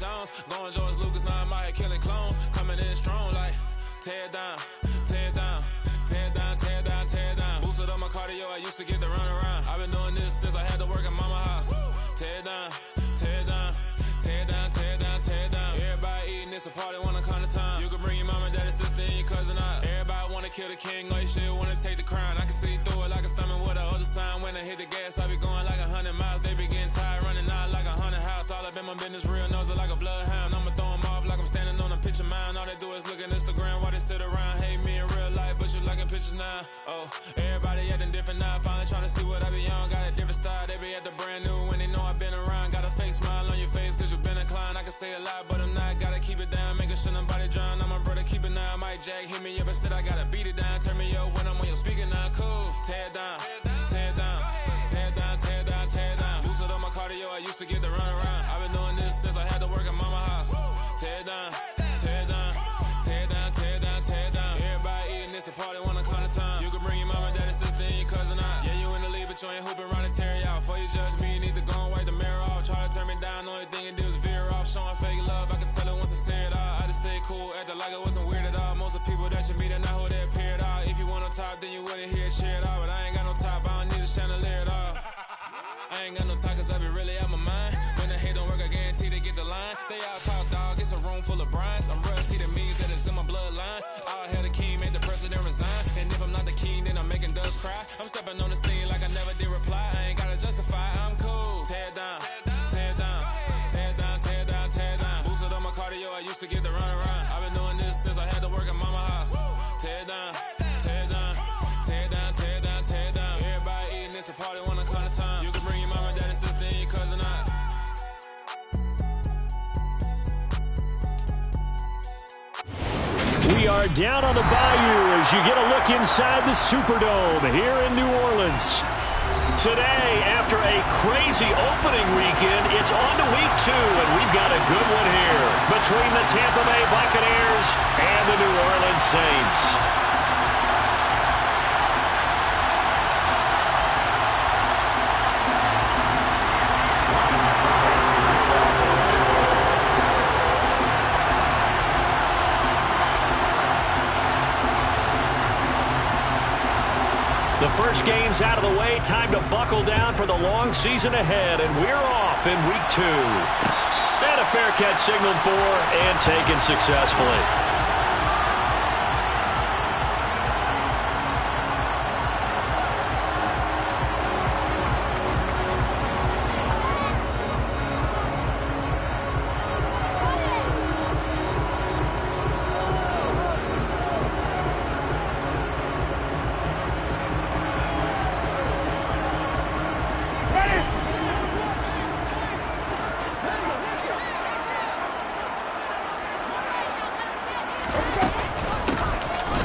Jones. Going George Lucas, now I'm out here killing clones. Coming in strong like tear down, tear down, tear down, tear down, tear down. Boosted up my cardio, I used to get to run around. I've been doing this since I had to work at mama house. Tear down, tear down, tear down, tear down, tear down. Everybody eating, it's a party, wanna come to time. You can bring your mama, daddy, sister, and your cousin out. Everybody wanna kill the king, or you shit wanna take the crown. I can see through it like a stomach with a other sign. When I hit the gas, I be going like 100 miles. They be getting tired, running out like 100 house. All up in my business, real nose like a bloodhound. I'ma throw them off like I'm standing on a picture mound. All they do is look at Instagram while they sit around. Hate me in real life, but you liking pictures now. Oh, everybody acting different now. Finally trying to see what I be on. Got a different style, they be at the brand new when they know I've been around. Got a fake smile on your face cause you been inclined. I can say a lot, but I'm not. Gotta keep it down, making sure nobody drown. I'm my brother, keep it now. Mike Jack hit me up and said I gotta beat it down. Turn me up when I'm on your speaker now. Cool, tear down, tear down, tear down, tear down, tear down. Boosted up my cardio, I used to get to run around. I've been doing this since I had to work at mama house. Tear down, tear down, tear down, tear down, tear down. Everybody eating, it's a party, wanna come to time. You can bring your mama, daddy, sister, and your cousin out. Yeah, you in the league, but you ain't hooping around and tear you out. Before you judge me, you need to go and wipe the mirror off. Try to turn me down, only thing you do is veer off. Showing fake love, I can tell it once I see it all. I just stay cool, acting like it wasn't weird at all. Most of the people that you meet are not who they appear at all. If you want on top, then you wouldn't hear it cheer at all. But I ain't got no top, I don't need a chandelier at all. I ain't got no time cause I be really out my mind. When the hate don't work, I guarantee they get the line. They all talk, dog, it's a room full of brines. I'm royalty, that means that it's in my bloodline. All hail the king, made the president resign. And if I'm not the king, then I'm making dust cry. I'm stepping on the scene like I never did reply. I ain't gotta justify, I'm cool. Tear down, tear down, tear down, tear down, tear down. Boosted up my cardio, I used to get to run around. I've been doing this since I had to work at mama house. Tear down, tear down, tear down, tear down, tear down. Everybody eating, it's a party, wanna come to time. You can bring your mama, daddy, sister, and your cousin out. We are down on the bayou as you get a look inside the Superdome here in New Orleans. Today, after a crazy opening weekend, it's on to week 2, and we've got a good one here between the Tampa Bay Buccaneers and the New Orleans Saints. The first game's out of the way. Time to buckle down for the long season ahead, and we're off in week 2. And a fair catch signaled for and taken successfully.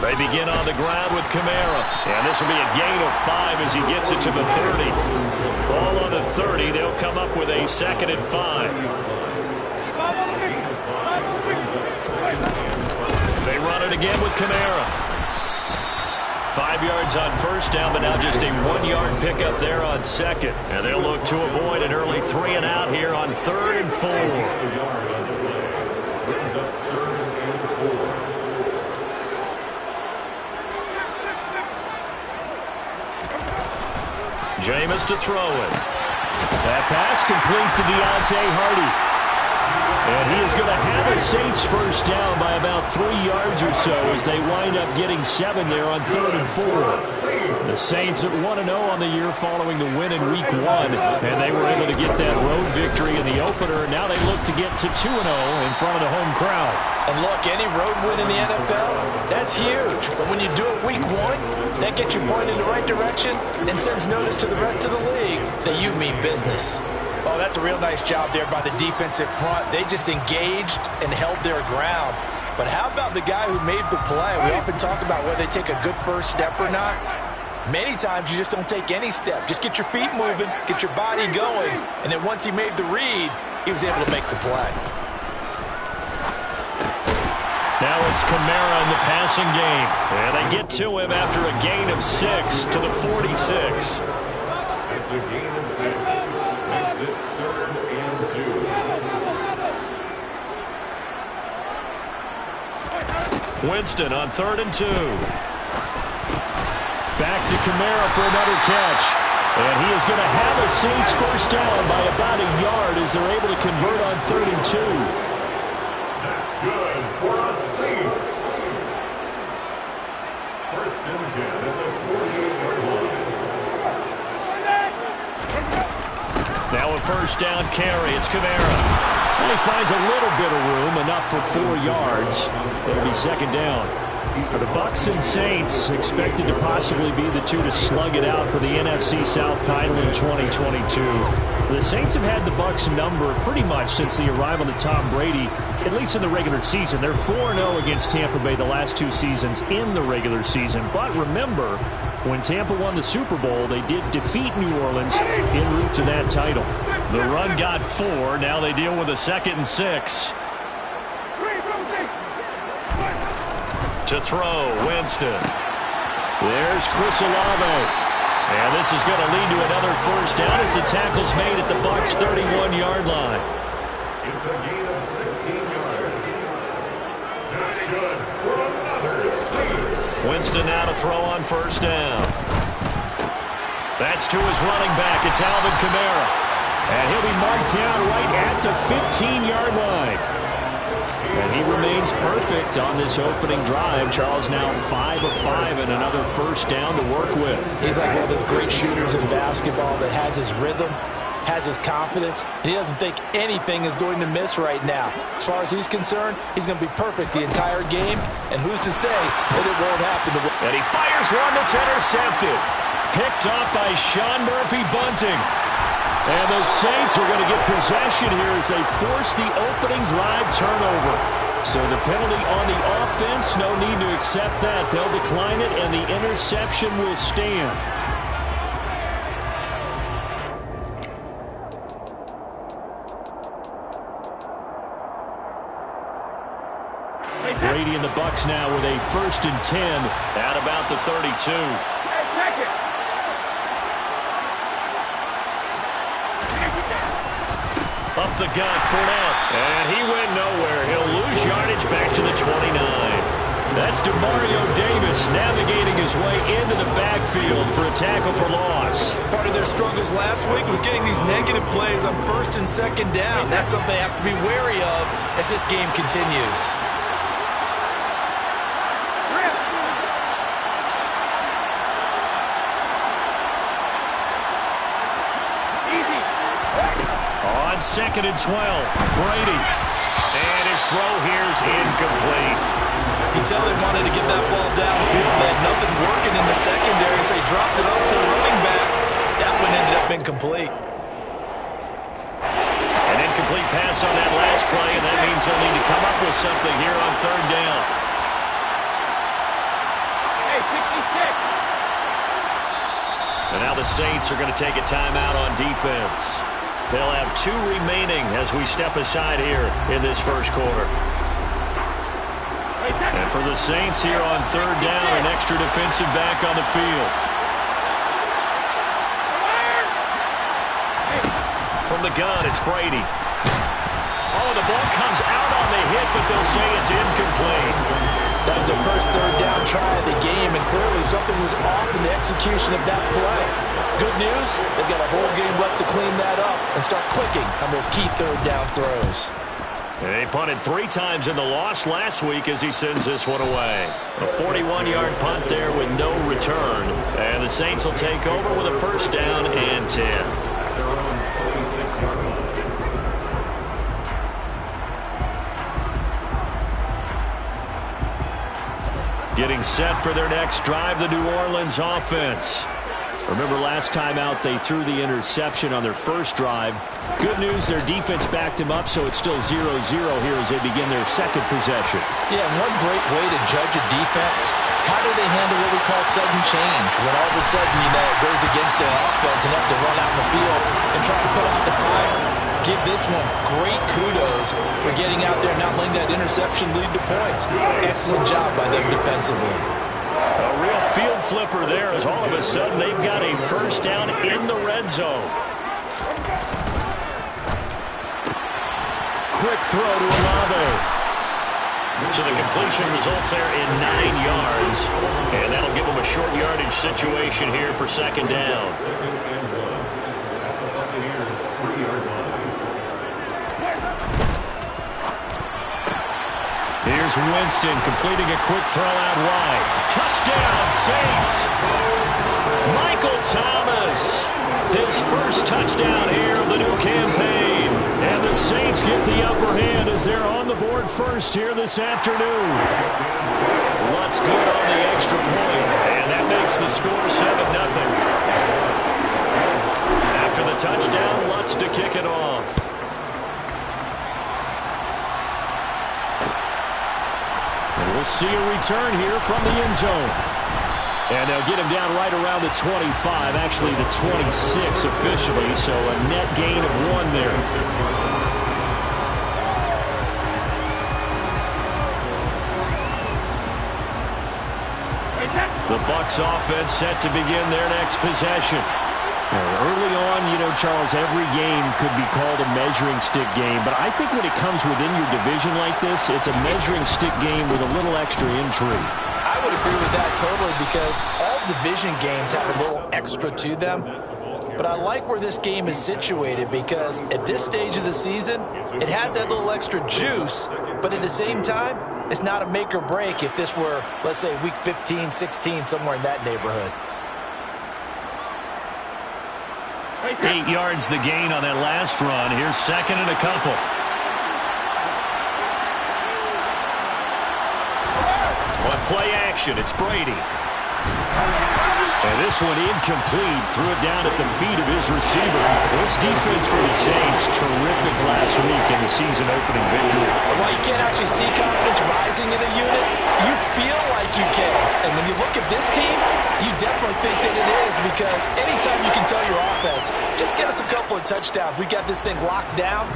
They begin on the ground with Kamara. And this will be a gain of 5 as he gets it to the 30. Ball on the 30. They'll come up with a 2nd and 5. They run it again with Kamara. 5 yards on first down, but now just a 1-yard pickup there on 2nd. And they'll look to avoid an early 3 and out here on 3rd and 4. Jameis to throw it. That pass complete to Deontay Hardy. And he is going to have a Saints first down by about 3 yards or so as they wind up getting 7 there on 3rd and 4. The Saints at 1-0 on the year following the win in Week 1. And they were able to get that road victory in the opener. Now they look to get to 2-0 in front of the home crowd. And look, any road win in the NFL, that's huge. But when you do it Week 1, that gets you pointed in the right direction and sends notice to the rest of the league that you mean business. Oh, that's a real nice job there by the defensive front. They just engaged and held their ground. But how about the guy who made the play? We often talk about whether they take a good first step or not. Many times you just don't take any step. Just get your feet moving, get your body going, and then once he made the read, he was able to make the play. Now it's Kamara in the passing game. And they get to him after a gain of 6 to the 46. It's a gain of 6. Makes it 3rd and 2. Winston on 3rd and 2. Back to Kamara for another catch. And he is going to have a Saints first down by about a yard as they're able to convert on 3rd and 2. That's good for the Saints. First and 10 at the 48-yard line. Now a first down carry. It's Kamara. And he finds a little bit of room, enough for 4 yards. It'll be second down. The Bucs and Saints expected to possibly be the two to slug it out for the NFC South title in 2022. The Saints have had the Bucs number pretty much since the arrival of Tom Brady, at least in the regular season. They're 4-0 against Tampa Bay the last 2 seasons in the regular season. But remember, when Tampa won the Super Bowl, they did defeat New Orleans en route to that title. The run got 4. Now they deal with a 2nd and 6. To throw, Winston. There's Chris Olave. And this is going to lead to another first down as the tackle's made at the Bucs' 31-yard line. It's a gain of 16 yards. That's good for another Saints. Winston now to throw on first down. That's to his running back. It's Alvin Kamara. And he'll be marked down right at the 15-yard line. And he remains perfect on this opening drive. Charles now 5 of 5 and another first down to work with. He's like one of those great shooters in basketball that has his rhythm, has his confidence, and he doesn't think anything is going to miss right now. As far as he's concerned, he's going to be perfect the entire game, and who's to say that it won't happen to him. And he fires one that's intercepted. Picked off by Sean Murphy-Bunting. And the Saints are going to get possession here as they force the opening drive turnover. So the penalty on the offense, no need to accept that. They'll decline it, and the interception will stand. Brady and the Bucs now with a 1st and 10 at about the 32. Up the gut, Fournette. And he went nowhere. He'll lose yardage back to the 29. That's DeMario Davis navigating his way into the backfield for a tackle for loss. Part of their struggles last week was getting these negative plays on 1st and 2nd down. That's something they have to be wary of as this game continues. On 2nd and 12, Brady. And his throw here's incomplete. You can tell they wanted to get that ball downfield. They had nothing working in the secondary, so they dropped it up to the running back. That one ended up incomplete. An incomplete pass on that last play, and that means they'll need to come up with something here on 3rd down. Hey, 66. And now the Saints are going to take a timeout on defense. They'll have 2 remaining as we step aside here in this first quarter. And for the Saints here on 3rd down, an extra defensive back on the field. From the gun, it's Brady. Oh, the ball comes out on the hit, but they'll say it's incomplete. That was their first 3rd down try of the game, and clearly something was off in the execution of that play. Good news, they've got a whole game left to clean that up and start clicking on those key 3rd down throws. They punted 3 times in the loss last week as he sends this one away. A 41-yard punt there with no return. And the Saints will take over with a first down and 10. Getting set for their next drive, the New Orleans offense. Remember last time out they threw the interception on their first drive. Good news, their defense backed him up, so it's still 0-0 here as they begin their second possession. Yeah, one great way to judge a defense, how do they handle what we call sudden change? When all of a sudden, you know, it goes against their offense and have to run out in the field and try to put out the fire. Give this one great kudos for getting out there and not letting that interception lead to points. Excellent job by them defensively. A real field flipper there as all of a sudden they've got a first down in the red zone. Quick throw to Olave. So the completion results there in 9 yards. And that'll give them a short yardage situation here for second down. Second and 1 at the Buccaneers' 3-yard line. Here's Winston completing a quick throw out wide. Touchdown, Saints! Michael Thomas, his first touchdown here of the new campaign. And the Saints get the upper hand as they're on the board first here this afternoon. Lutz good on the extra point, and that makes the score 7-0. After the touchdown, Lutz to kick it off. And we'll see a return here from the end zone. And they'll get him down right around the 25, actually the 26 officially, so a net gain of 1 there. The Bucs offense set to begin their next possession. Early on, Charles, every game could be called a measuring stick game, but I think when it comes within your division like this, it's a measuring stick game with a little extra intrigue. I would agree with that totally because all division games have a little extra to them. But I like where this game is situated because at this stage of the season, it has that little extra juice, but at the same time, it's not a make or break if this were, let's say, week 15, 16, somewhere in that neighborhood. 8 yards the gain on that last run. Here's second and a couple. On play action, it's Brady. And this one incomplete. Threw it down at the feet of his receiver. This defense for the Saints, terrific last week in the season opening victory. While you can't actually see confidence rising in a unit, you feel like you can. And when you look at this team, you definitely think that it is because anytime you can tell your offense, just get us a couple of touchdowns, we got this thing locked down,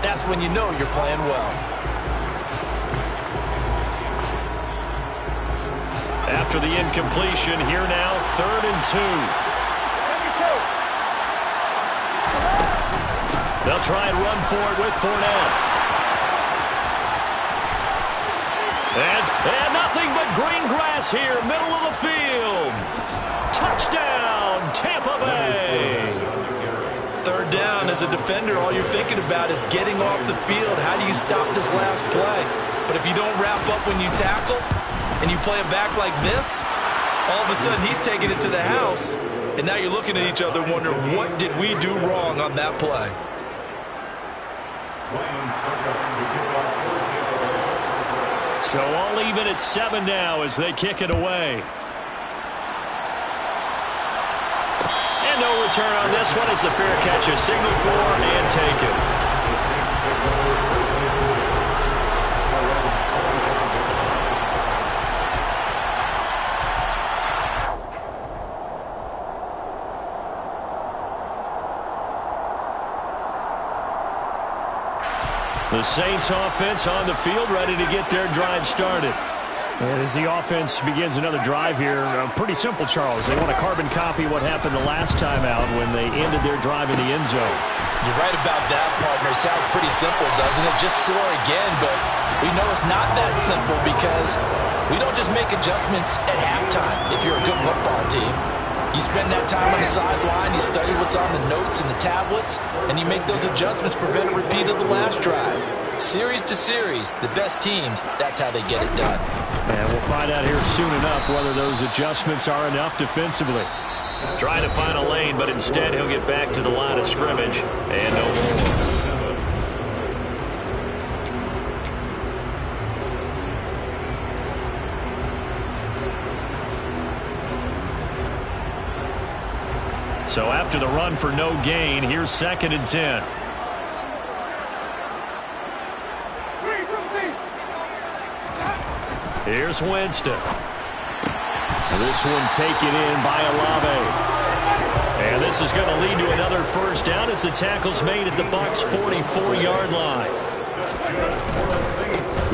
that's when you know you're playing well. After the incompletion, here now, 3rd and 2. They'll try and run for it with Fournette. And nothing but green grass here, middle of the field. Touchdown, Tampa Bay. 3rd down, as a defender, all you're thinking about is getting off the field. How do you stop this last play? But if you don't wrap up when you tackle, and you play it back like this, all of a sudden he's taking it to the house, and now you're looking at each other wondering, what did we do wrong on that play? So all even at 7 now as they kick it away. And no return on this one as the fair catch is signaled for and taken. The Saints offense on the field, ready to get their drive started. And as the offense begins another drive here, pretty simple, Charles. They want to carbon copy what happened the last time out when they ended their drive in the end zone. You're right about that, partner. Sounds pretty simple, doesn't it? Just score again, but we know it's not that simple because we don't just make adjustments at halftime if you're a good football team. You spend that time on the sideline, you study what's on the notes and the tablets, and you make those adjustments, prevent a repeat of the last drive. Series to series, the best teams, that's how they get it done. And we'll find out here soon enough whether those adjustments are enough defensively. Trying to find a lane, but instead he'll get back to the line of scrimmage and no more. So after the run for no gain, here's 2nd and 10. Here's Winston. This one taken in by Olave. And this is going to lead to another first down as the tackle's made at the Bucs' 44-yard line.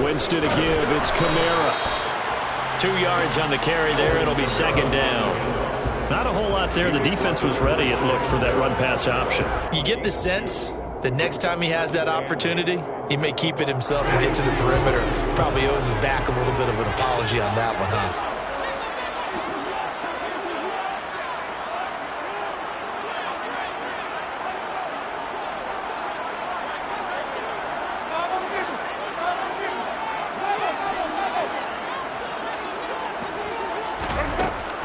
Winston to give. It's Kamara. 2 yards on the carry there. It'll be 2nd down. Not a whole lot there. The defense was ready, it looked, for that run-pass option. You get the sense The next time he has that opportunity, he may keep it himself and get to the perimeter. Probably owes his back a little bit of an apology on that one, huh?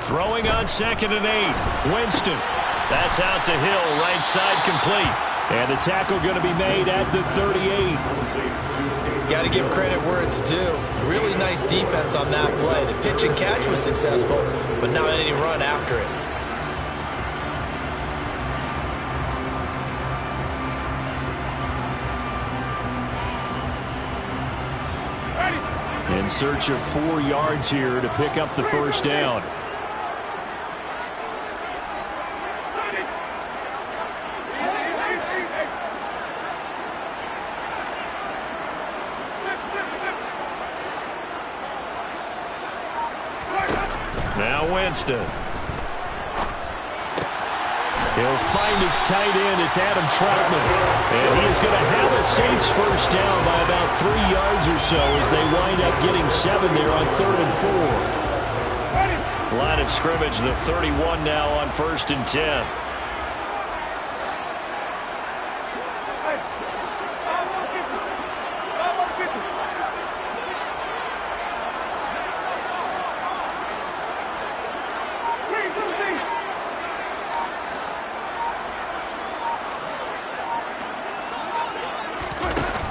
Throwing on 2nd and 8. Winston. That's out to Hill. Right side complete. And the tackle going to be made at the 38. Got to give credit where it's due. Really nice defense on that play. The pitch and catch was successful, but not any run after it. In search of 4 yards here to pick up the first down. Now Winston. He'll find his tight end. It's Adam Troutman. And he is going to have a Saints first down by about 3 yards or so as they wind up getting 7 there on 3rd and 4. Line of scrimmage, the 31 now on 1st and 10.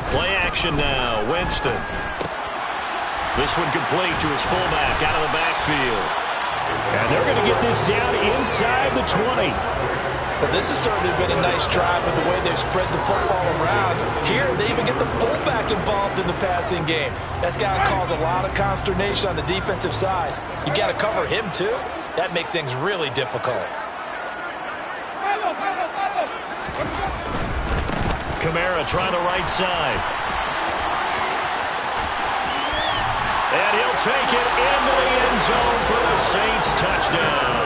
Play action now. Winston. This one complete to his fullback out of the backfield. And they're going to get this down inside the 20. Well, this has certainly been a nice drive with the way they've spread the football around. Here, they even get the fullback involved in the passing game. That's got to cause a lot of consternation on the defensive side. You've got to cover him, too. That makes things really difficult. Kamara trying the right side. And he'll take it into the end zone for the Saints touchdown.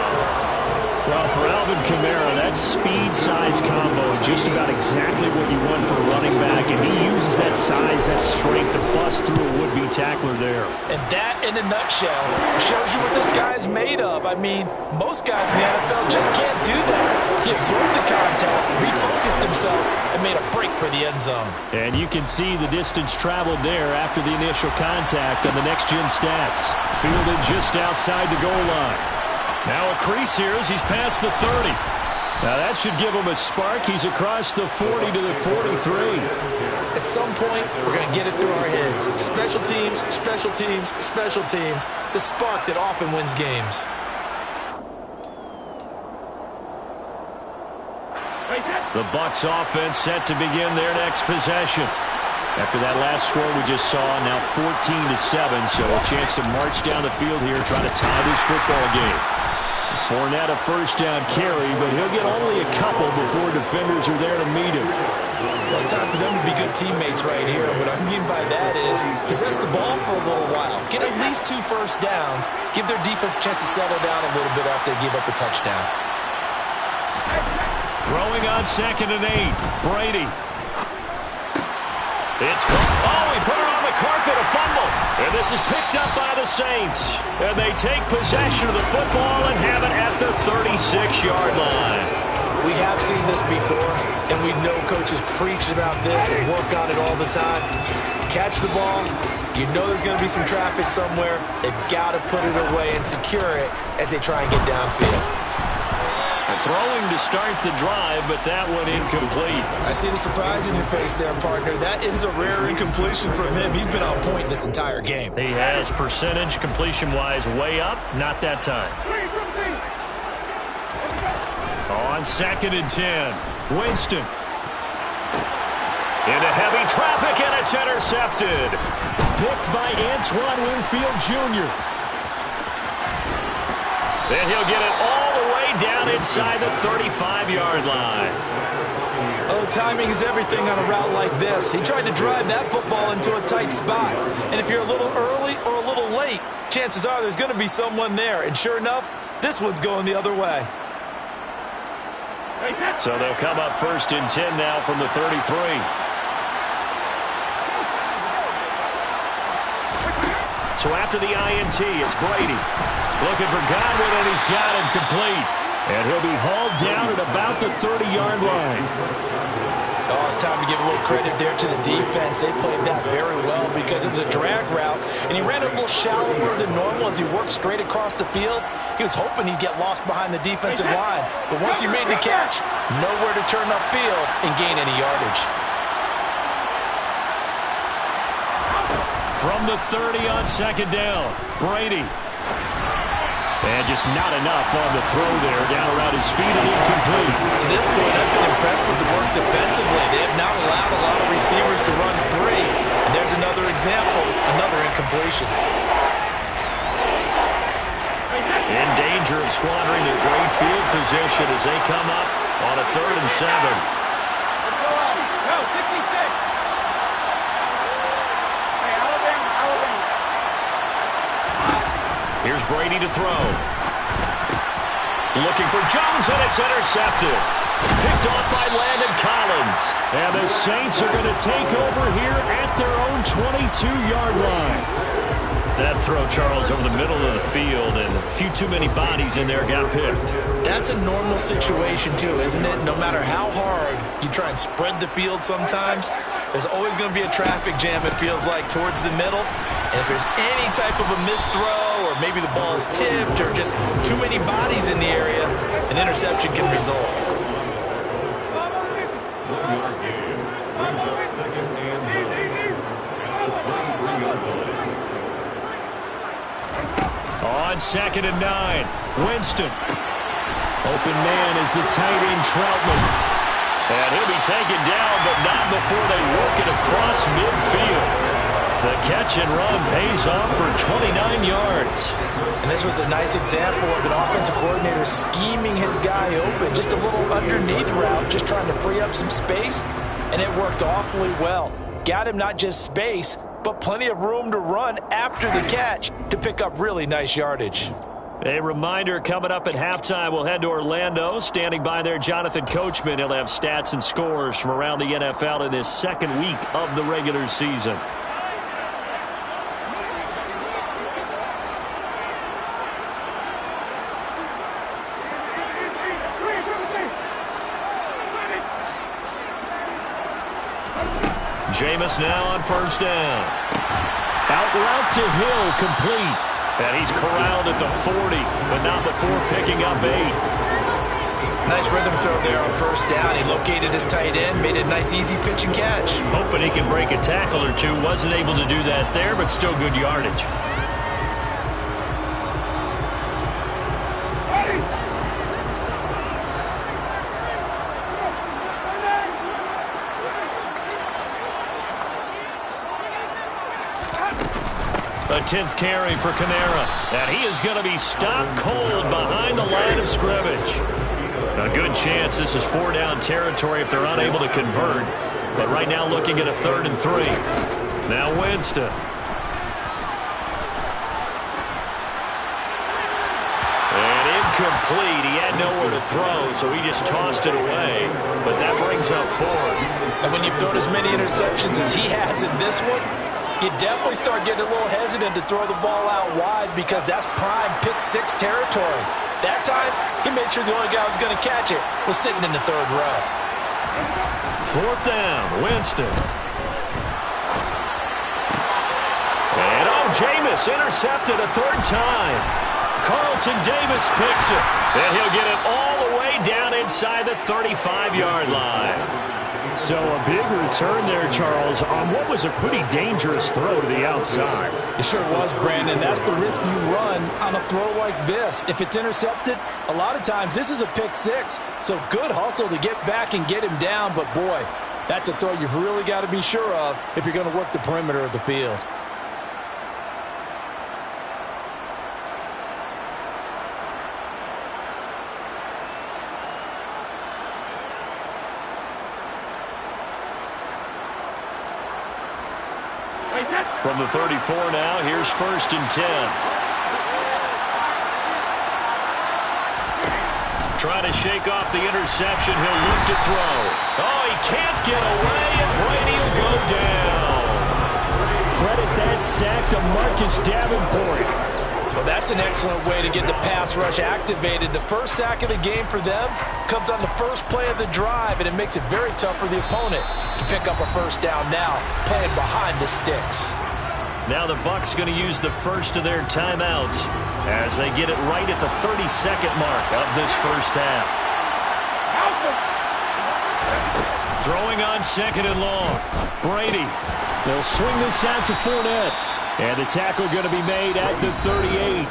Well, for Alvin Kamara, that speed-size combo is just about exactly what you want for a running back, and he uses that size, that strength to bust through a would-be tackler there. And that, in a nutshell, shows you what this guy's made of. I mean, most guys in the NFL just can't do that. He absorbed the contact, refocused himself, and made a break for the end zone. And you can see the distance traveled there after the initial contact on the next-gen stats. Fielded just outside the goal line. Now a crease here as he's past the 30. Now that should give him a spark. He's across the 40 to the 43. At some point, we're going to get it through our heads. Special teams, special teams, special teams. The spark that often wins games. The Bucs offense set to begin their next possession. After that last score we just saw, now 14-7, so a chance to march down the field here, trying to tie this football game. Fournette a first down carry, but he'll get only a couple before defenders are there to meet him. Well, it's time for them to be good teammates right here. What I mean by that is possess the ball for a little while. Get at least 2 first downs. Give their defense a chance to settle down a little bit after they give up a touchdown. Throwing on 2nd and 8. Brady. It's caught. Oh, he put it on the carpet, a fumble. And this is picked up by the Saints. And they take possession of the football and have it at the 36-yard line. We have seen this before, and we know coaches preach about this and work on it all the time. Catch the ball. You know there's going to be some traffic somewhere. They've got to put it away and secure it as they try and get downfield. Throwing to start the drive, but that one incomplete. I see the surprise in your face there, partner. That is a rare incompletion from him. He's been on point this entire game. He has percentage completion-wise way up. Not that time. On 2nd and 10. Winston. Into heavy traffic, and it's intercepted. Picked by Antoine Winfield Jr. Then he'll get it all the way down inside the 35-yard line. Oh, timing is everything on a route like this. He tried to drive that football into a tight spot. And if you're a little early or a little late, chances are there's going to be someone there. And sure enough, this one's going the other way. So they'll come up 1st and 10 now from the 33. So after the INT, it's Brady. Looking for Godwin, and he's got him complete. And he'll be hauled down at about the 30-yard line. Oh, it's time to give a little credit there to the defense. They played that very well because it was a drag route, and he ran a little shallower than normal as he worked straight across the field. He was hoping he'd get lost behind the defensive line, but once he made the catch, nowhere to turn upfield and gain any yardage. From the 30 on 2nd down, Brady. And just not enough on the throw there, down around his feet and incomplete. To this point, I've been impressed with the work defensively. They have not allowed a lot of receivers to run free. And there's another example, another incompletion. In danger of squandering their great field position as they come up on a 3rd and 7. No, 66. Hey, Alabama. Here's Brady to throw. Looking for Jones, and it's intercepted. Picked off by Landon Collins. And the Saints are going to take over here at their own 22-yard line. That throw, Charles, over the middle of the field, and a few too many bodies in there got picked. That's a normal situation, too, isn't it? No matter how hard you try and spread the field sometimes, there's always going to be a traffic jam, it feels like, towards the middle. And if there's any type of a missed throw, or maybe the ball's tipped, or just too many bodies in the area, an interception can result. On 2nd and 9, Winston. Open man is the tight end Troutman. And he'll be taken down, but not before they work it across midfield. The catch and run pays off for 29 yards. And this was a nice example of an offensive coordinator scheming his guy open. Just a little underneath route, just trying to free up some space. And it worked awfully well. Got him not just space, but plenty of room to run after the catch to pick up really nice yardage. A reminder, coming up at halftime, we'll head to Orlando. Standing by there, Jonathan Coachman. He'll have stats and scores from around the NFL in this 2nd week of the regular season. Jameis now on 1st down. Out route to Hill, complete. And he's corralled at the 40, but not before picking up 8. Nice rhythm throw there on 1st down. He located his tight end, made a nice easy pitch and catch. Hoping he can break a tackle or two. Wasn't able to do that there, but still good yardage. A 10th carry for Kamara. And he is going to be stopped cold behind the line of scrimmage. A good chance this is 4-down territory if they're unable to convert. But right now looking at a 3rd and 3. Now Winston. And incomplete. He had nowhere to throw, so he just tossed it away. But that brings up 4th. And when you've thrown as many interceptions as he has in this one, you definitely start getting a little hesitant to throw the ball out wide because that's prime pick-6 territory. That time, he made sure the only guy who was going to catch it was sitting in the 3rd row. 4th down, Winston. And Jameis intercepted a 3rd time. Carlton Davis picks it. And he'll get it all the way down inside the 35-yard line. So a big return there, Charles, on what was a pretty dangerous throw to the outside. It sure was, Brandon. That's the risk you run on a throw like this. If it's intercepted, a lot of times this is a pick-6. So good hustle to get back and get him down. But, boy, that's a throw you've really got to be sure of if you're going to work the perimeter of the field. From the 34 now, here's 1st and 10. Trying to shake off the interception. He'll look to throw. Oh, he can't get away, and Brady will go down. Credit that sack to Marcus Davenport. Well, that's an excellent way to get the pass rush activated. The first sack of the game for them comes on the first play of the drive, and it makes it very tough for the opponent to pick up a first down now, playing behind the sticks. Now the Bucs going to use the first of their timeouts as they get it right at the 30-second mark of this first half. Throwing on second and long. Brady. They'll swing this out to Fournette. And the tackle going to be made at the 38.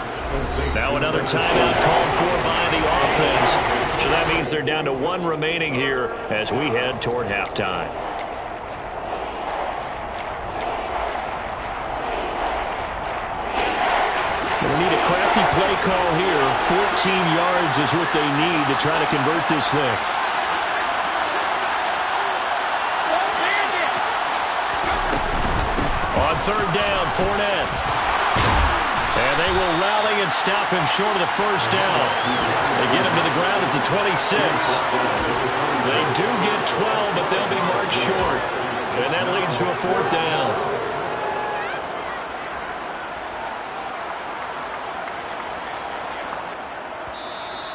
Now another timeout called for by the offense. So that means they're down to one remaining here as we head toward halftime. They need a crafty play call here. 14 yards is what they need to try to convert this thing. On third down, Fournette. And they will rally and stop him short of the first down. They get him to the ground at the 26. They do get 12, but they'll be marked short. And that leads to a fourth down.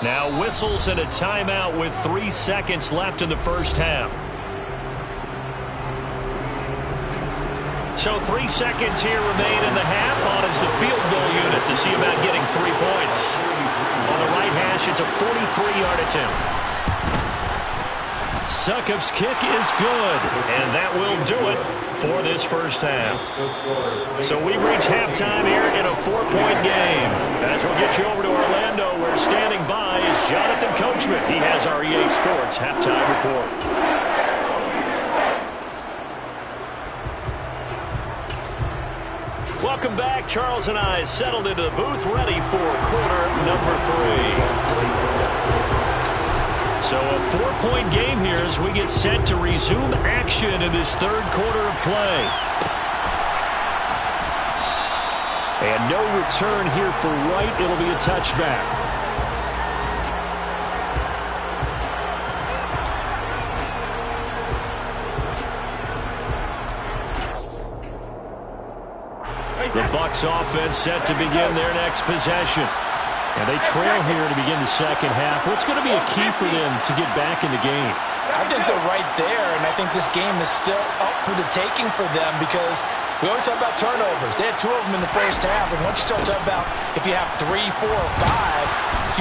Now whistles and a timeout with 3 seconds left in the first half. So 3 seconds here remain in the half. On is the field goal unit to see about getting 3 points. On the right hash, it's a 43-yard attempt. Succop's kick is good, and that will do it for this first half. So we've reached halftime here in a 4-point game. As we'll get you over to Orlando, where standing by is Jonathan Coachman. He has our EA Sports halftime report. Welcome back. Charles and I settled into the booth, ready for quarter number 3. So a 4-point game here as we get set to resume action in this third quarter of play. And no return here for Wright. It'll be a touchback. The Bucs offense set to begin their next possession. And they trail here to begin the second half. What's going to be a key for them to get back in the game? I think they're right there, and I think this game is still up for the taking for them because we always talk about turnovers. They had 2 of them in the first half, and once you start talking about if you have 3, 4, or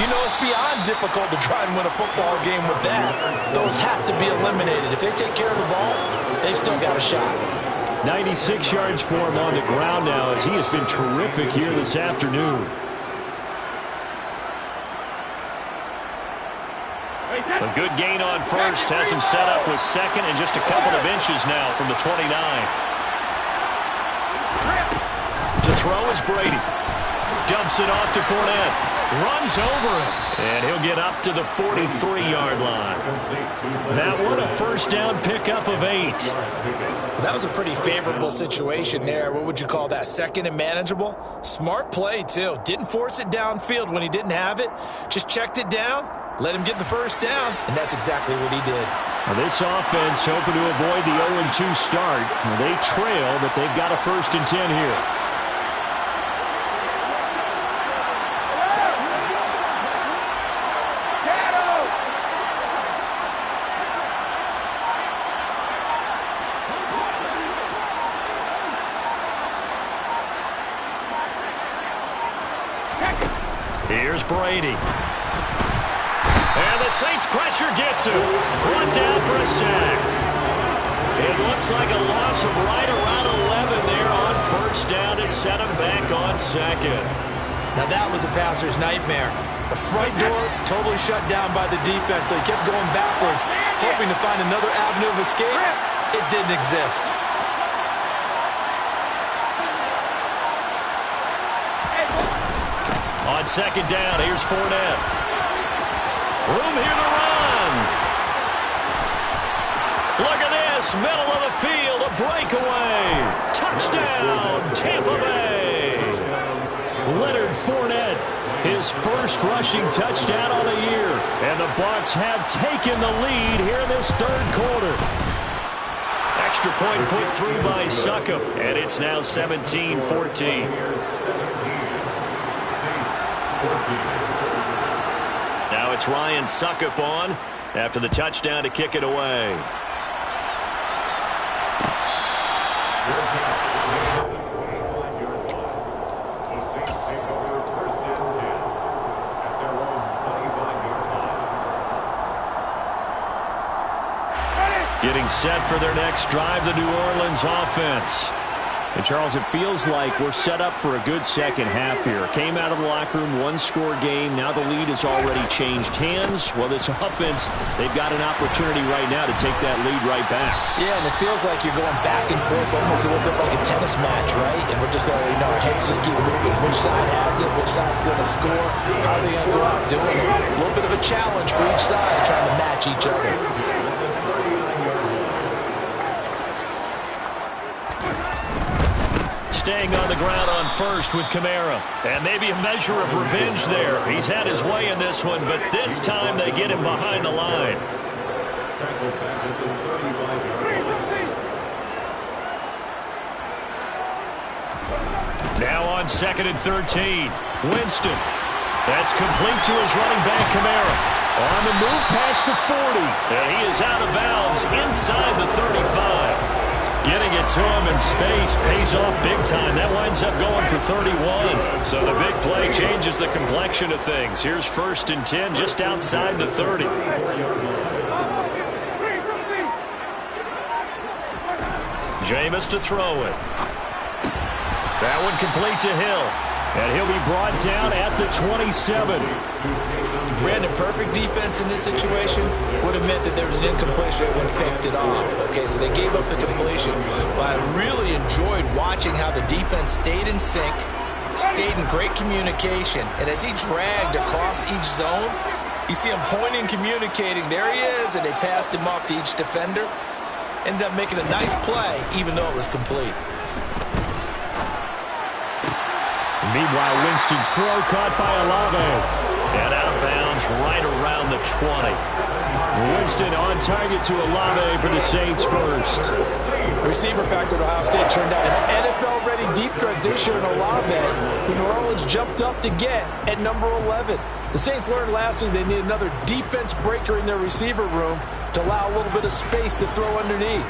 5, you know it's beyond difficult to try and win a football game with that. Those have to be eliminated. If they take care of the ball, they've still got a shot. 96 yards for him on the ground now as he has been terrific here this afternoon. A good gain on first has him set up with second and just a couple of inches now from the 29. To throw is Brady. Dumps it off to Fournette. Runs over him. And he'll get up to the 43-yard line. That one a first down pickup of 8. That was a pretty favorable situation there. What would you call that? Second and manageable? Smart play, too. Didn't force it downfield when he didn't have it. Just checked it down, let him get the first down, and that's exactly what he did. Well, this offense hoping to avoid the 0-2 start. Well, they trail, but they've got a 1st and 10 here. Here's Brady. And the Saints pressure gets him. Brought down for a sack. It looks like a loss of right around 11 there on first down to set him back on second. Now that was a passer's nightmare. The front door totally shut down by the defense, so he kept going backwards, hoping to find another avenue of escape. It didn't exist. On second down, here's Fournette. Room here to run. Look at this, middle of the field, a breakaway. Touchdown, Tampa Bay. Leonard Fournette, his his first rushing touchdown on the year. And the Bucs have taken the lead here in this third quarter. Extra point put through by Succop, and it's now 17-14. Now it's Ryan Succop on after the touchdown to kick it away. Getting set for their next drive, the New Orleans offense. And, Charles, it feels like we're set up for a good second half here. Came out of the locker room, one-score game. Now the lead has already changed hands. Well, this offense, they've got an opportunity right now to take that lead right back. Yeah, and it feels like you're going back and forth almost a little bit like a tennis match, right? And we're just already know our heads just keep moving. Which side has it? Which side's going to score? How are they going to go out doing it? A little bit of a challenge for each side trying to match each other. Staying on the ground on first with Kamara. And maybe a measure of revenge there. He's had his way in this one, but this time they get him behind the line. Now on 2nd and 13. Winston. That's complete to his running back, Kamara. On the move past the 40. And he is out of bounds inside the 35. Getting it to him in space pays off big time. That winds up going for 31. So the big play changes the complexion of things. Here's 1st and 10 just outside the 30. Jameis to throw it. That one complete to Hill. And he'll be brought down at the 27. Brandon, perfect defense in this situation would have meant that there was an incompletion. They would have picked it off. Okay, so they gave up the completion. But I really enjoyed watching how the defense stayed in sync, stayed in great communication. And as he dragged across each zone, you see him pointing, communicating. There he is, and they passed him off to each defender. Ended up making a nice play, even though it was complete. Meanwhile, Winston's throw caught by Olave. And out of bounds right around the 20. Winston on target to Olave for the Saints first. The receiver factor at Ohio State turned out an NFL-ready deep threat this year in Olave, who New Orleans jumped up to get at number 11. The Saints learned lastly they need another defense breaker in their receiver room to allow a little bit of space to throw underneath.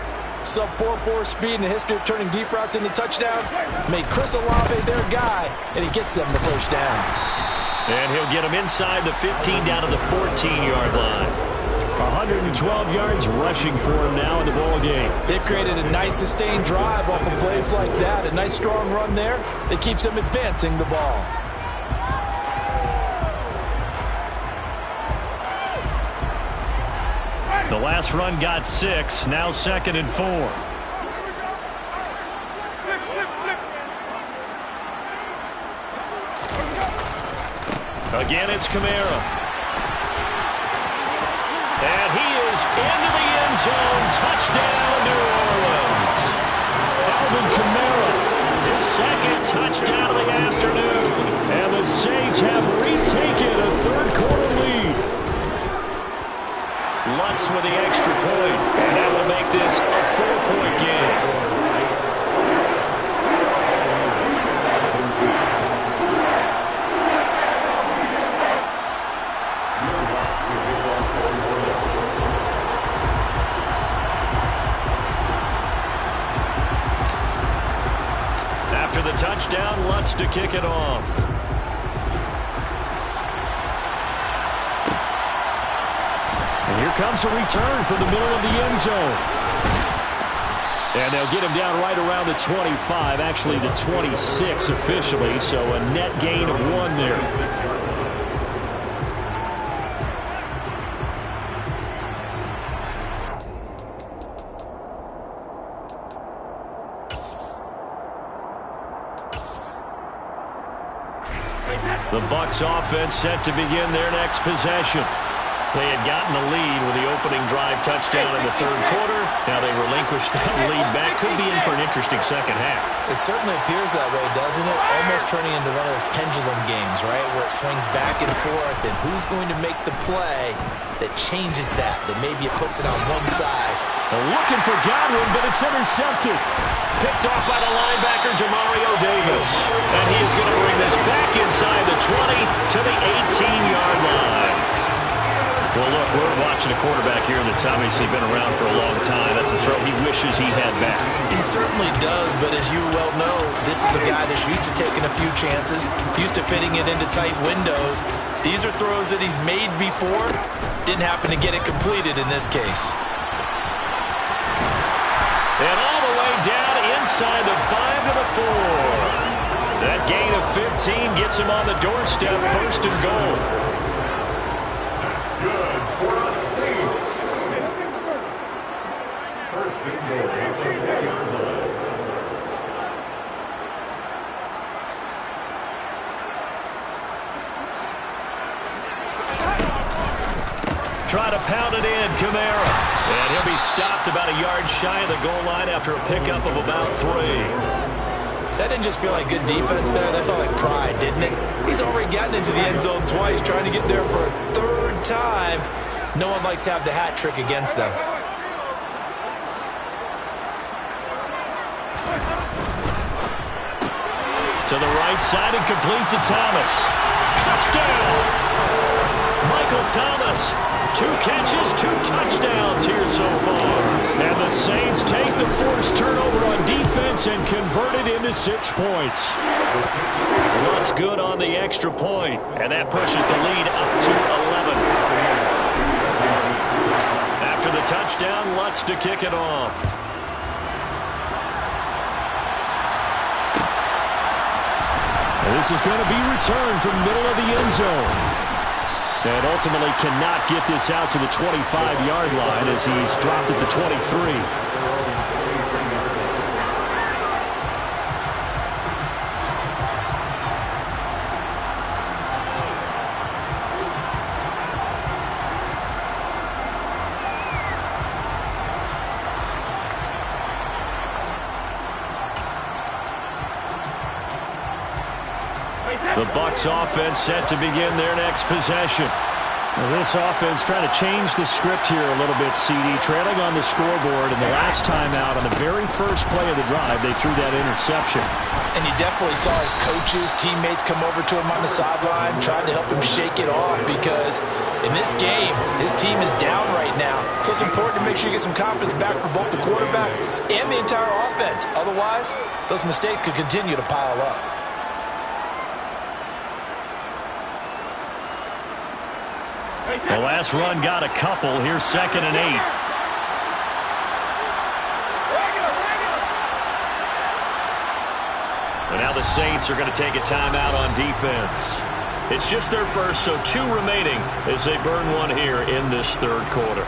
Sub 4.4 speed and a history of turning deep routes into touchdowns made Chris Olave their guy, and he gets them the first down. And he'll get him inside the 15 down to the 14-yard line. 112 yards rushing for him now in the ball game. They've created a nice sustained drive off of plays like that. A nice strong run there that keeps them advancing the ball. The last run got 6, now 2nd and 4. Again, it's Kamara. And he is into the end zone. Touchdown, New Orleans. Alvin Kamara, his 2nd touchdown of the afternoon. And the Saints have retaken a third-quarter lead. Lutz with the extra point, and that will make this a 4-point game. After the touchdown, Lutz to kick it off. And here comes a return from the middle of the end zone. And they'll get him down right around the 25, actually the 26 officially, so a net gain of 1 there. The Bucs offense set to begin their next possession. They had gotten the lead with the opening drive touchdown in the third quarter. Now they relinquished that lead back. Could be in for an interesting second half. It certainly appears that way, doesn't it? Almost turning into one of those pendulum games, right, where it swings back and forth, and who's going to make the play that changes that maybe it puts it on one side. Looking for Godwin, but it's intercepted. Picked off by the linebacker, Demario Davis. And he is going to bring this back inside the 20 to the 18-yard line. Well, look, we're watching a quarterback here that's obviously been around for a long time. That's a throw he wishes he had back. He certainly does, but as you well know, this is a guy that's used to taking a few chances, used to fitting it into tight windows. These are throws that he's made before. Didn't happen to get it completed in this case. And all the way down inside the 5 to the 4. That gain of 15 gets him on the doorstep, 1st and goal. That's good for the Saints. 1st and goal at the 1-yard line. Try to pound it in, Kamara. And he'll be stopped about a yard shy of the goal line after a pickup of about 3. That didn't just feel like good defense there. That felt like pride, didn't it? He's already gotten into the end zone twice, trying to get there for a 3rd time. No one likes to have the hat trick against them. To the right side and complete to Thomas. Touchdown! Michael Thomas. 2 catches, 2 touchdowns here so far. And the Saints take the forced turnover on defense and convert it into 6 points. Lutz good on the extra point, and that pushes the lead up to 11. After the touchdown, Lutz to kick it off. And this is going to be returned from middle of the end zone. And ultimately cannot get this out to the 25-yard line as he's dropped at the 23. The Bucs offense set to begin their next possession. Well, this offense trying to change the script here a little bit, CD. Trailing on the scoreboard, and the last time out on the very first play of the drive, they threw that interception. And you definitely saw his coaches, teammates come over to him on the sideline, trying to help him shake it off because in this game, his team is down right now. So it's important to make sure you get some confidence back for both the quarterback and the entire offense. Otherwise, those mistakes could continue to pile up. The last run got a couple. Here's 2nd and 8. And now the Saints are going to take a timeout on defense. It's just their first, so 2 remaining as they burn 1 here in this 3rd quarter.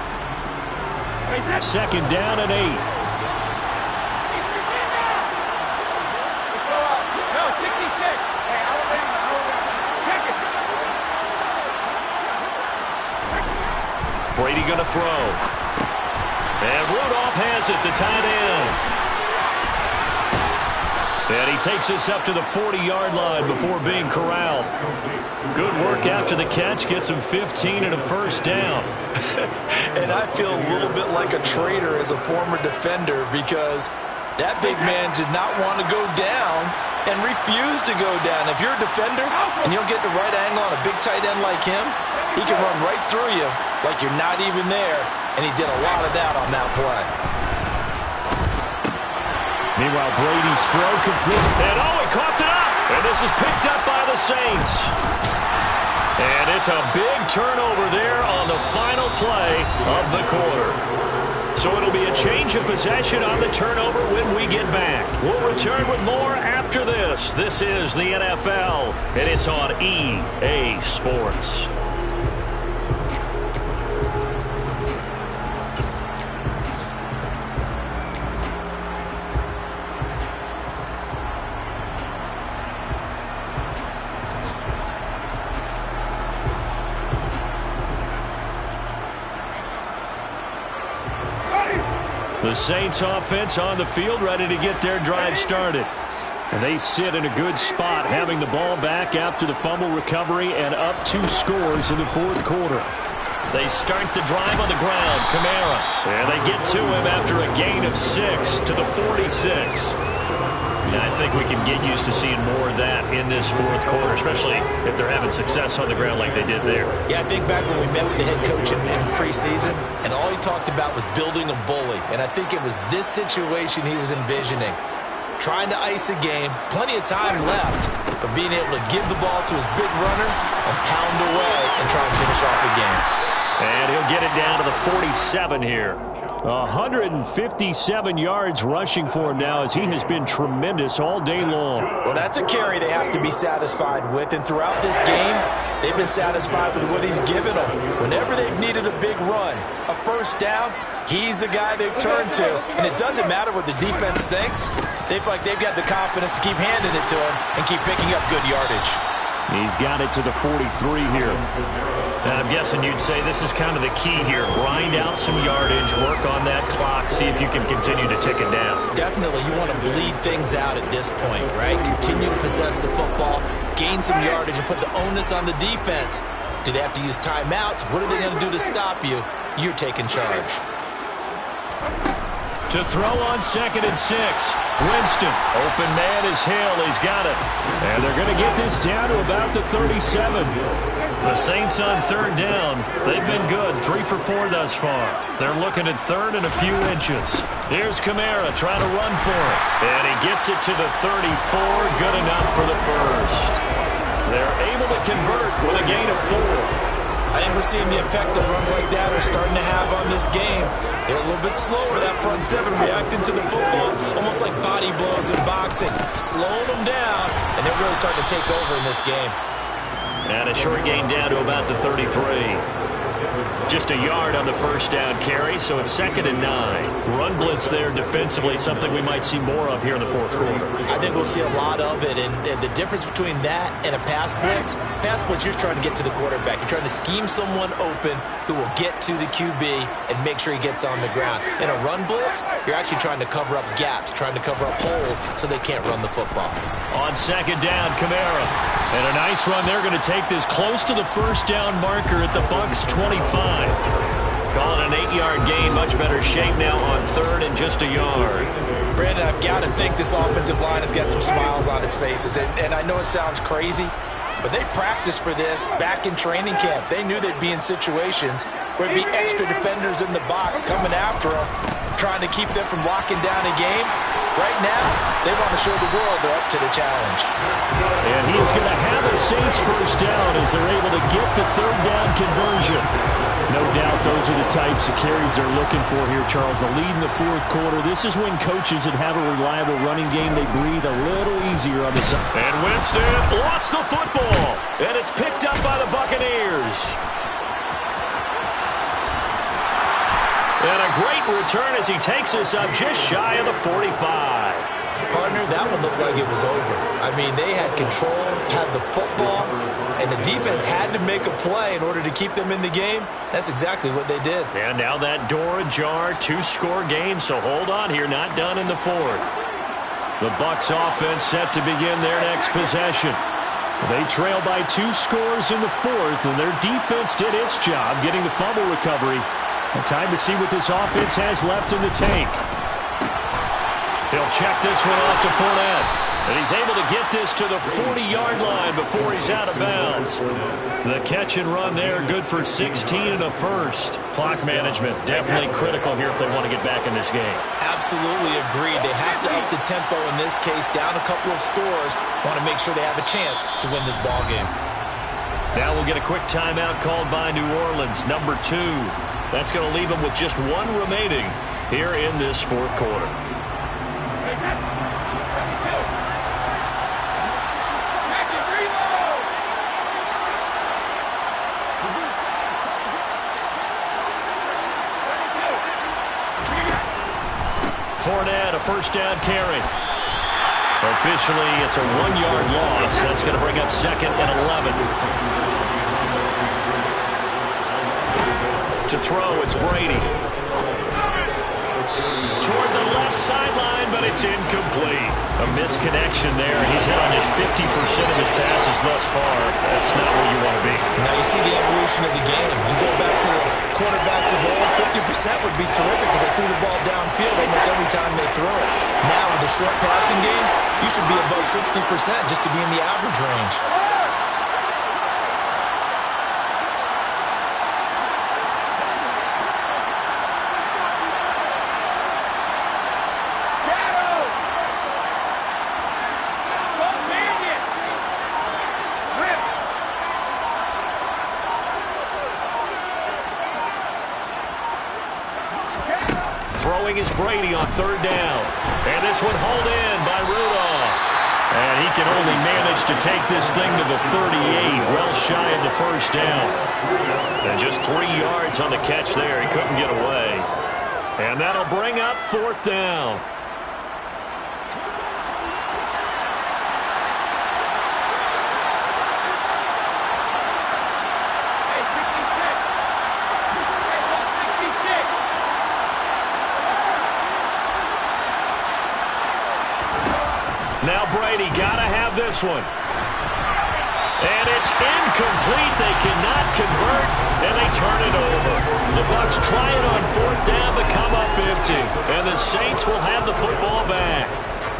2nd down and 8. Brady going to throw. And Rudolph has it, the tight end. And he takes this up to the 40-yard line before being corralled. Good work after the catch. Gets him 15 and a 1st down. And I feel a little bit like a traitor as a former defender because that big man did not want to go down and refused to go down. If you're a defender and you don't get the right angle on a big tight end like him, he can run right through you like you're not even there, and he did a lot of that on that play. Meanwhile, Brady's throw complete. And he coughed it up. And this is picked up by the Saints. And it's a big turnover there on the final play of the quarter. So it'll be a change of possession on the turnover when we get back. We'll return with more after this. This is the NFL, and it's on EA Sports. The Saints offense on the field, ready to get their drive started. And they sit in a good spot, having the ball back after the fumble recovery and up 2 scores in the fourth quarter. They start the drive on the ground. Kamara. And they get to him after a gain of 6 to the 46. And I think we can get used to seeing more of that in this fourth quarter, especially if they're having success on the ground like they did there. Yeah, I think back when we met with the head coach in preseason, and all he talked about was building a bully. And I think it was this situation he was envisioning. Trying to ice a game, plenty of time left, but being able to give the ball to his big runner and pound away and try and finish off the game. And he'll get it down to the 47 here. 157 yards rushing for him now as he has been tremendous all day long. Well, that's a carry they have to be satisfied with. And throughout this game, they've been satisfied with what he's given them. Whenever they've needed a big run, a first down, he's the guy they've turned to. And it doesn't matter what the defense thinks. They feel like they've got the confidence to keep handing it to him and keep picking up good yardage. He's got it to the 43 here. And I'm guessing you'd say this is kind of the key here. Grind out some yardage, work on that clock, see if you can continue to tick it down. Definitely, you want to bleed things out at this point, right? Continue to possess the football, gain some yardage, and put the onus on the defense. Do they have to use timeouts? What are they going to do to stop you? You're taking charge. To throw on 2nd and 6. Winston. Open man is Hill. He's got it. And they're going to get this down to about the 37. The Saints on 3rd down. They've been good. 3 for 4 thus far. They're looking at 3rd and a few inches. Here's Kamara trying to run for it. And he gets it to the 34. Good enough for the first. They're able to convert with a gain of 4. I think we're seeing the effect that runs like that are starting to have on this game. They're a little bit slower, that front 7, reacting to the football, almost like body blows in boxing. Slowing them down, and they're really starting to take over in this game. And a short gain down to about the 33. Just a yard on the first down carry, so it's 2nd and 9. Run blitz there defensively, something we might see more of here in the fourth quarter. I think we'll see a lot of it, and the difference between that and a pass blitz, you're trying to get to the quarterback. You're trying to scheme someone open who will get to the QB and make sure he gets on the ground. In a run blitz, you're actually trying to cover up gaps, trying to cover up holes so they can't run the football. On 2nd down, Kamara. And a nice run. They're going to take this close to the first down marker at the Bucs 25. Calling an 8-yard gain. Much better shape now on 3rd and just a yard. Brandon, I've got to think this offensive line has got some smiles on its faces. And I know it sounds crazy, but they practiced for this back in training camp. They knew they'd be in situations where it'd be extra defenders in the box coming after them, trying to keep them from locking down a game. Right now, they want to show the world they're up to the challenge. And he is going to have a Saints first down as they're able to get the 3rd down conversion. No doubt those are the types of carries they're looking for here, Charles. The lead in the fourth quarter. This is when coaches that have a reliable running game, they breathe a little easier on the side. And Winston lost the football. And it's picked up by the Buccaneers. And a great return as he takes us up just shy of the 45. Partner, that one looked like it was over. I mean, they had control, had the football, and the defense had to make a play in order to keep them in the game. That's exactly what they did. And now that door ajar, 2-score game, so hold on here, not done in the fourth. The Bucs offense set to begin their next possession. They trail by 2 scores in the fourth, and their defense did its job getting the fumble recovery. And time to see what this offense has left in the tank. He'll check this one off to Fournette. And he's able to get this to the 40-yard line before he's out of bounds. The catch and run there, good for 16 and a first. Clock management definitely critical here if they want to get back in this game. Absolutely agreed. They have to up the tempo in this case, down a couple of scores. Want to make sure they have a chance to win this ball game. Now we'll get a quick timeout called by New Orleans, number 2. That's going to leave them with just 1 remaining here in this fourth quarter. Fournette, a first down carry. Officially, it's a 1-yard loss. That's going to bring up 2nd and 11. To throw, it's Brady. Toward the left sideline, but it's incomplete. A misconnection there. He's hit on just 50% of his passes thus far. That's not where you want to be. Now you see the evolution of the game. You go back to the quarterbacks of old, 50% would be terrific because they threw the ball downfield almost every time they throw it. Now with the short passing game, you should be above 60% just to be in the average range. Throwing is Brady on third down. And this one hauled in by Rudolph. And he can only manage to take this thing to the 38, well shy of the first down. And just 3 yards on the catch there. He couldn't get away. And that'll bring up fourth down. Now Brady got to have this one. And it's incomplete. They cannot convert, and they turn it over. The Bucs try it on fourth down, but come up empty. And the Saints will have the football back.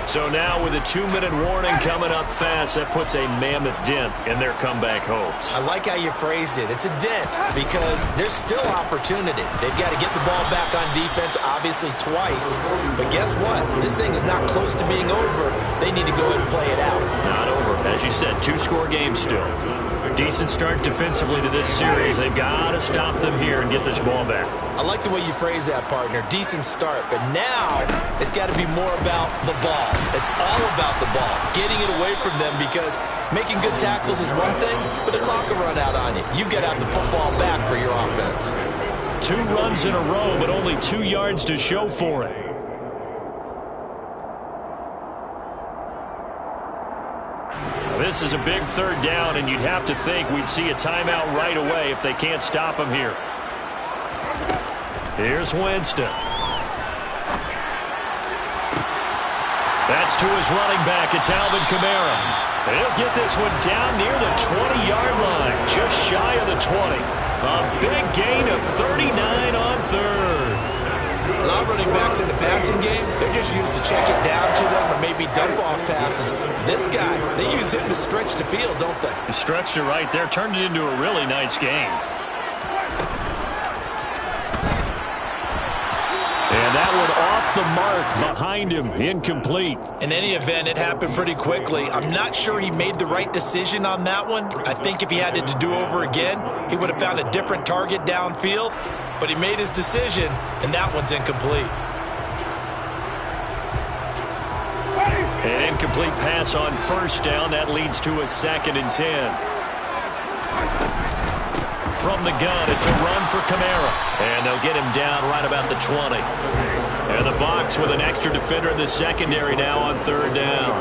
So now with a 2-minute warning coming up fast, that puts a mammoth dent in their comeback hopes. I like how you phrased it. It's a dent because there's still opportunity. They've got to get the ball back on defense, obviously twice. But guess what? This thing is not close to being over. They need to go ahead and play it out. Not over. As you said, 2-score game still. Decent start defensively to this series. They've got to stop them here and get this ball back. I like the way you phrase that, partner. Decent start. But now it's got to be more about the ball. It's all about the ball. Getting it away from them because making good tackles is one thing, but the clock will run out on you. You've got to have the football back for your offense. 2 runs in a row, but only 2 yards to show for it. This is a big third down, and you'd have to think we'd see a timeout right away if they can't stop him here. Here's Winston. That's to his running back. It's Alvin Kamara. He'll get this one down near the 20-yard line, just shy of the 20. A big gain of 39 on third. A lot of running backs in the passing game, they're just used to check it down to them or maybe dump-off passes. This guy, they use him to stretch the field, don't they? He stretched it right there, turned it into a really nice game. And that one off the mark behind him, incomplete. In any event, it happened pretty quickly. I'm not sure he made the right decision on that one. I think if he had it to do over again, he would have found a different target downfield. But he made his decision, and that one's incomplete. An incomplete pass on first down. That leads to a 2nd and 10. From the gun, it's a run for Kamara. And they'll get him down right about the 20. And the Bucs with an extra defender in the secondary now on third down.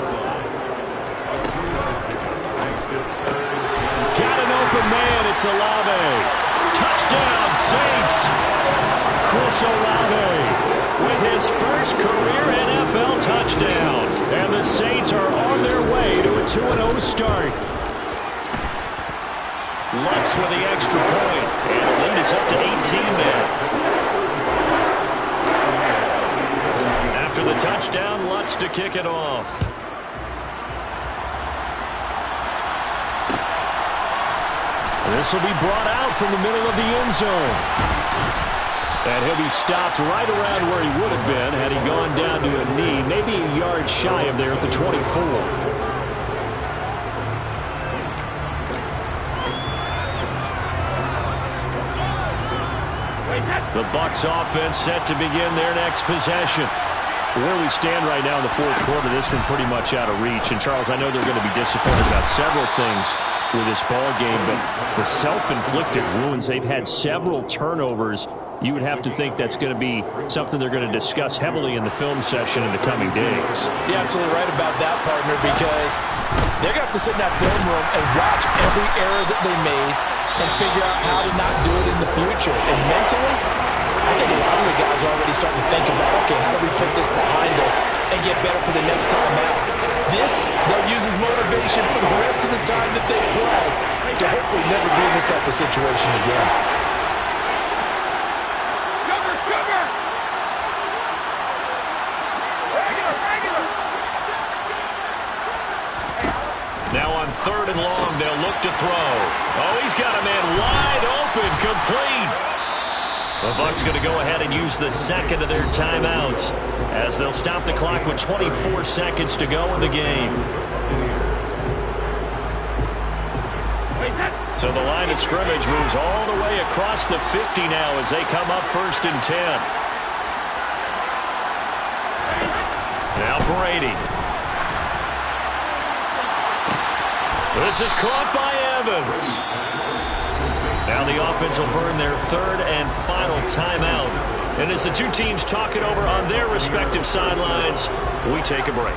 Got an open man. It's Olave. Touchdown, Saints. Chris Olave with his first career NFL touchdown. And the Saints are on their way to a 2-0 start. Lutz with the extra point. And the lead is up to 18 now. After the touchdown, Lutz to kick it off. This will be brought out from the middle of the end zone. And he'll be stopped right around where he would have been had he gone down to a knee, maybe a yard shy of there at the 24. The Bucs offense set to begin their next possession. Where we stand right now in the fourth quarter, this one pretty much out of reach. And, Charles, I know they're going to be disappointed about several things with this ball game, but the self-inflicted wounds, they've had several turnovers. You would have to think that's going to be something they're going to discuss heavily in the film session in the coming days. You're absolutely right about that, partner, because they're going to have to sit in that film room and watch every error that they made and figure out how to not do it in the future. And mentally, I think a lot of the guys are already starting to think about, okay, how do we put this behind us and get better for the next time out? This, they'll use as motivation for the rest of the time that they play to hopefully never be in this type of situation again. Now on 3rd and long, they'll look to throw. Oh, he's got a man wide open, complete. The Bucs going to go ahead and use the second of their timeouts as they'll stop the clock with 24 seconds to go in the game. So the line of scrimmage moves all the way across the 50 now as they come up 1st and 10. Now Brady. This is caught by Evans. Now the offense will burn their 3rd and final timeout. And as the two teams talk it over on their respective sidelines, we take a break.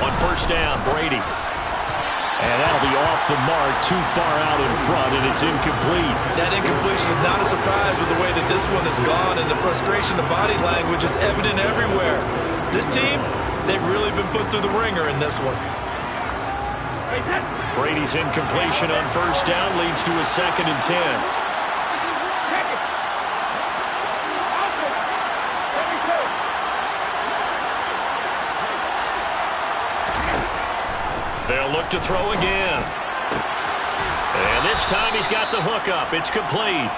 On 1st down, Brady. And that'll be off the mark, too far out in front, and it's incomplete. That incompletion is not a surprise with the way that this one has gone, and the frustration of body language is evident everywhere. This team, they've really been put through the ringer in this one. Brady's incompletion on 1st down leads to a 2nd and 10. They'll look to throw again. And this time he's got the hook up. It's complete.